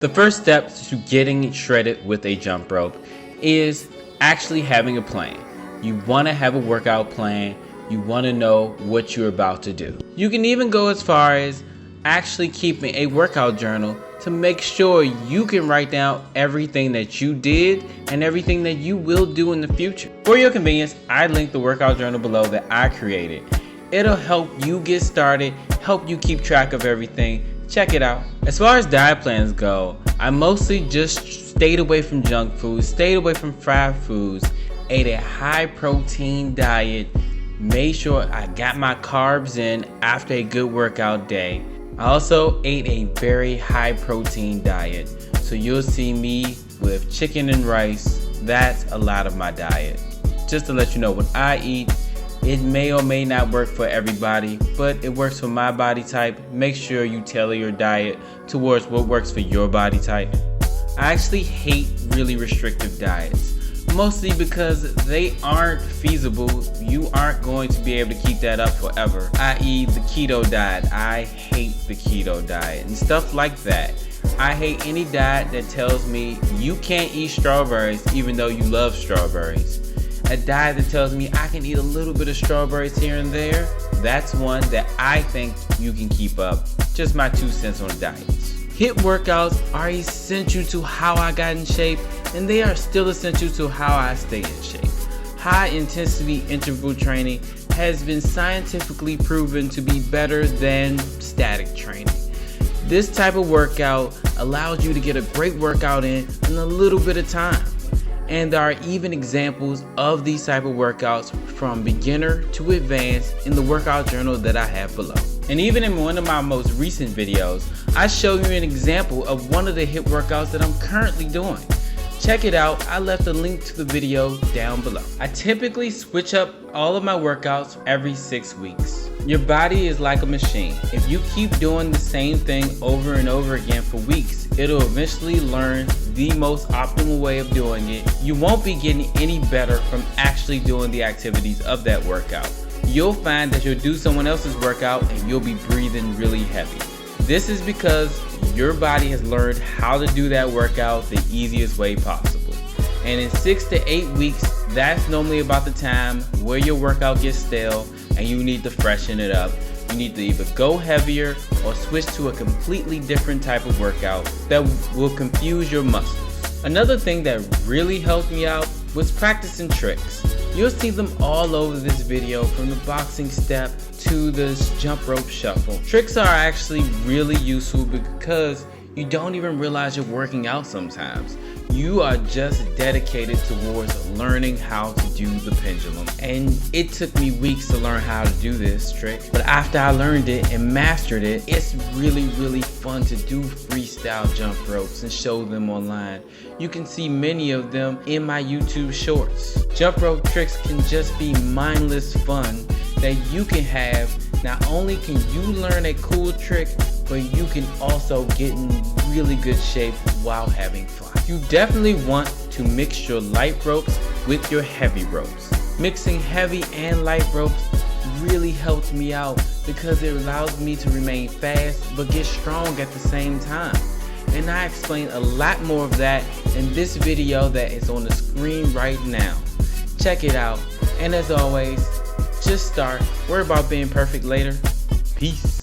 The first step to getting shredded with a jump rope is actually having a plan. You want to have a workout plan. You want to know what you're about to do. You can even go as far as actually keeping a workout journal to make sure you can write down everything that you did and everything that you will do in the future. For your convenience, I linked the workout journal below that I created. It'll help you get started, help you keep track of everything. Check it out. As far as diet plans go, I mostly just stayed away from junk foods, stayed away from fried foods, ate a high protein diet, made sure I got my carbs in after a good workout day. I also ate a very high protein diet. So you'll see me with chicken and rice. That's a lot of my diet. Just to let you know, what I eat, it may or may not work for everybody, but it works for my body type. Make sure you tailor your diet towards what works for your body type. I actually hate really restrictive diets, mostly because they aren't feasible. You aren't going to be able to keep that up forever, i.e. the keto diet. I hate the keto diet and stuff like that. I hate any diet that tells me you can't eat strawberries even though you love strawberries. A diet that tells me I can eat a little bit of strawberries here and there, that's one that I think you can keep up. Just my 2 cents on diets. HIIT workouts are essential to how I got in shape, and they are still essential to how I stay in shape. High intensity interval training has been scientifically proven to be better than static training. This type of workout allows you to get a great workout in a little bit of time. And there are even examples of these type of workouts from beginner to advanced in the workout journal that I have below. And even in one of my most recent videos, I show you an example of one of the HIIT workouts that I'm currently doing. Check it out. I left a link to the video down below. I typically switch up all of my workouts every 6 weeks. Your body is like a machine. If you keep doing the same thing over and over again for weeks, it'll eventually learn the most optimal way of doing it. You won't be getting any better from actually doing the activities of that workout. You'll find that you'll do someone else's workout and you'll be breathing really heavy. This is because your body has learned how to do that workout the easiest way possible. And in 6 to 8 weeks, that's normally about the time where your workout gets stale and you need to freshen it up. You need to either go heavier or switch to a completely different type of workout that will confuse your muscles. Another thing that really helped me out was practicing tricks. You'll see them all over this video, from the boxing step to this jump rope shuffle. Tricks are actually really useful because you don't even realize you're working out sometimes. You are just dedicated towards learning how to do the pendulum. And it took me weeks to learn how to do this trick. But after I learned it and mastered it, it's really fun to do freestyle jump ropes and show them online. You can see many of them in my YouTube shorts. Jump rope tricks can just be mindless fun that you can have. Not only can you learn a cool trick, but you can also get in really good shape while having fun. You definitely want to mix your light ropes with your heavy ropes. Mixing heavy and light ropes really helps me out because it allows me to remain fast but get strong at the same time. And I explain a lot more of that in this video that is on the screen right now. Check it out. And as always, just start. Worry about being perfect later. Peace.